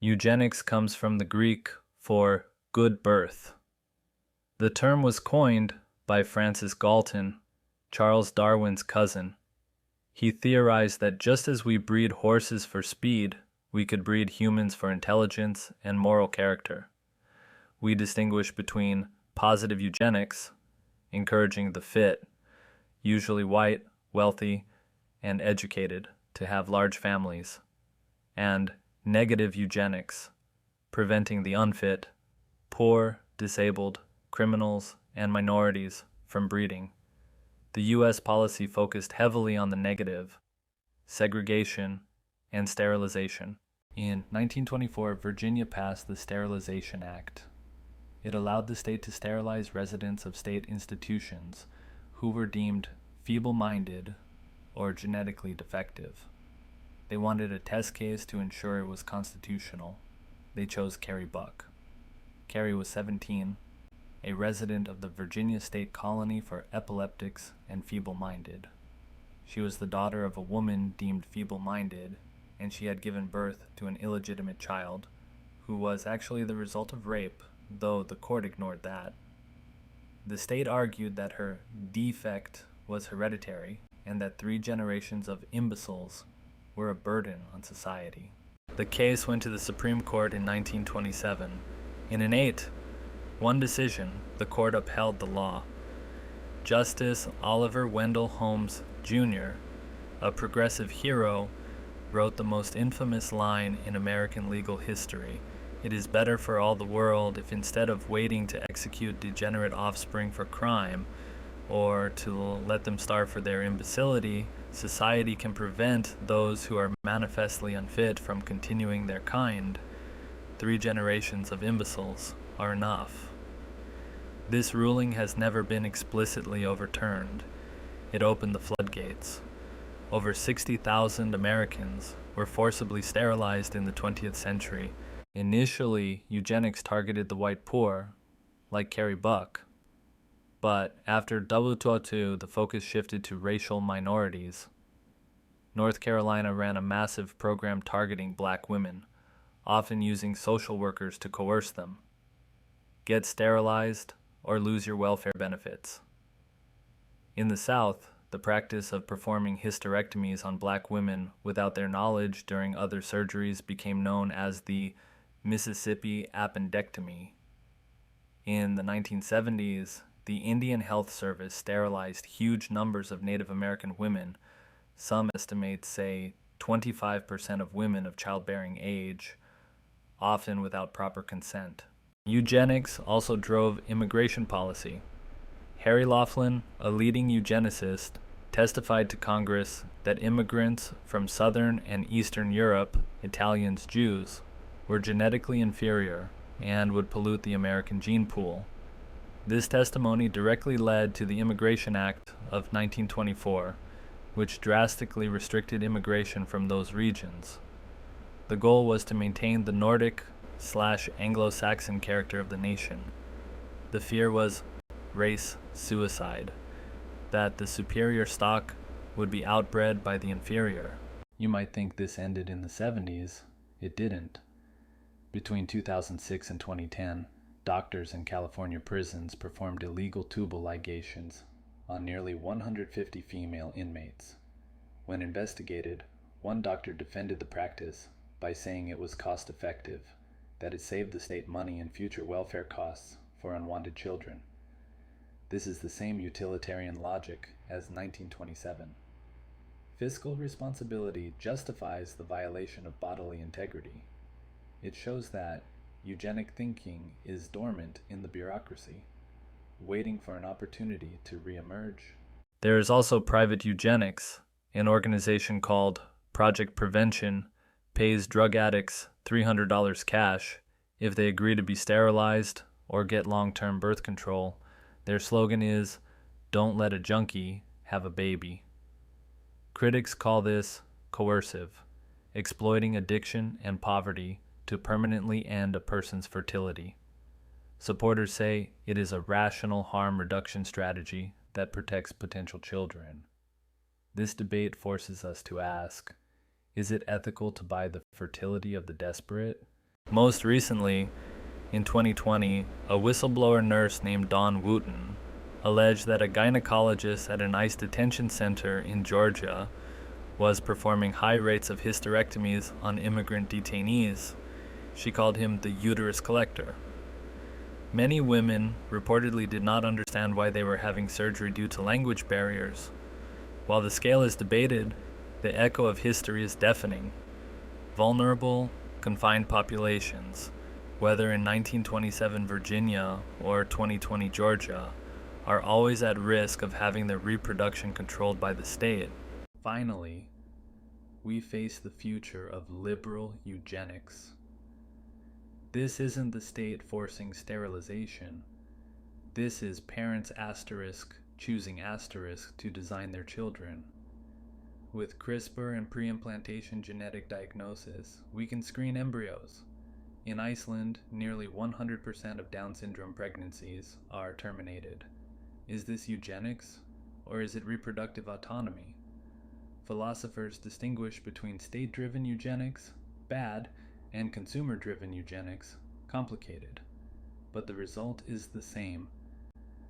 Eugenics comes from the Greek for good birth. The term was coined by Francis Galton, Charles Darwin's cousin. He theorized that just as we breed horses for speed, we could breed humans for intelligence and moral character. We distinguish between positive eugenics, encouraging the fit, usually white, wealthy, and educated, to have large families, and negative eugenics, preventing the unfit, poor, disabled, criminals, and minorities from breeding. The U.S. policy focused heavily on the negative, segregation, and sterilization. In 1924, Virginia passed the Sterilization Act. It allowed the state to sterilize residents of state institutions who were deemed feeble-minded or genetically defective. They wanted a test case to ensure it was constitutional. They chose Carrie Buck. Carrie was 17, a resident of the Virginia State Colony for Epileptics and Feeble-Minded. She was the daughter of a woman deemed feeble-minded, and she had given birth to an illegitimate child, who was actually the result of rape, though the court ignored that. The state argued that her defect was hereditary, and that 3 generations of imbeciles were a burden on society. The case went to the Supreme Court in 1927. In an 8-1 decision, the court upheld the law. Justice Oliver Wendell Holmes, Jr., a progressive hero, wrote the most infamous line in American legal history: "It is better for all the world if instead of waiting to execute degenerate offspring for crime, or to let them starve for their imbecility, society can prevent those who are manifestly unfit from continuing their kind. 3 generations of imbeciles are enough." This ruling has never been explicitly overturned. It opened the floodgates. Over 60,000 Americans were forcibly sterilized in the 20th century. Initially, eugenics targeted the white poor, like Carrie Buck. But after WTO2, the focus shifted to racial minorities. North Carolina ran a massive program targeting black women, often using social workers to coerce them. Get sterilized or lose your welfare benefits. In the South, the practice of performing hysterectomies on black women without their knowledge during other surgeries became known as the Mississippi appendectomy. In the 1970s, the Indian Health Service sterilized huge numbers of Native American women. Some estimates say 25% of women of childbearing age, often without proper consent. Eugenics also drove immigration policy. Harry Laughlin, a leading eugenicist, testified to Congress that immigrants from Southern and Eastern Europe, Italians, Jews, were genetically inferior and would pollute the American gene pool. This testimony directly led to the Immigration Act of 1924, which drastically restricted immigration from those regions. The goal was to maintain the Nordic/Anglo-Saxon character of the nation. The fear was race suicide, that the superior stock would be outbred by the inferior. You might think this ended in the 70s. It didn't. Between 2006 and 2010, doctors in California prisons performed illegal tubal ligations on nearly 150 female inmates. When investigated, one doctor defended the practice by saying it was cost-effective, that it saved the state money in future welfare costs for unwanted children. This is the same utilitarian logic as 1927. Fiscal responsibility justifies the violation of bodily integrity. It shows that eugenic thinking is dormant in the bureaucracy, waiting for an opportunity to reemerge. There is also private eugenics. An organization called Project Prevention pays drug addicts $300 cash if they agree to be sterilized or get long-term birth control. Their slogan is, "Don't let a junkie have a baby." Critics call this coercive, exploiting addiction and poverty to permanently end a person's fertility. Supporters say it is a rational harm reduction strategy that protects potential children. This debate forces us to ask, is it ethical to buy the fertility of the desperate? Most recently, in 2020, a whistleblower nurse named Dawn Wooten alleged that a gynecologist at an ICE detention center in Georgia was performing high rates of hysterectomies on immigrant detainees. She called him the uterus collector. Many women reportedly did not understand why they were having surgery due to language barriers. While the scale is debated, the echo of history is deafening. Vulnerable, confined populations, whether in 1927 Virginia or 2020 Georgia, are always at risk of having their reproduction controlled by the state. Finally, we face the future of liberal eugenics. This isn't the state forcing sterilization. This is parents choosing to design their children. With CRISPR and pre-implantation genetic diagnosis, we can screen embryos. In Iceland, nearly 100% of Down syndrome pregnancies are terminated. Is this eugenics, or is it reproductive autonomy? Philosophers distinguish between state-driven eugenics, bad, and consumer-driven eugenics, complicated. But the result is the same: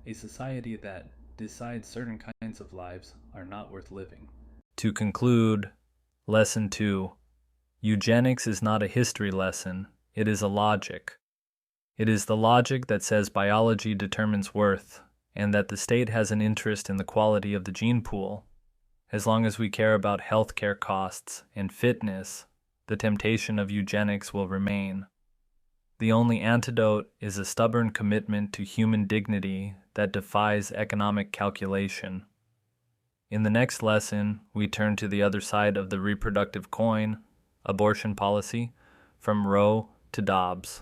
a society that decides certain kinds of lives are not worth living. To conclude, Lesson 2. Eugenics is not a history lesson, it is a logic. It is the logic that says biology determines worth, and that the state has an interest in the quality of the gene pool. As long as we care about healthcare costs and fitness, the temptation of eugenics will remain. The only antidote is a stubborn commitment to human dignity that defies economic calculation. In the next lesson, we turn to the other side of the reproductive coin, abortion policy, from Roe to Dobbs.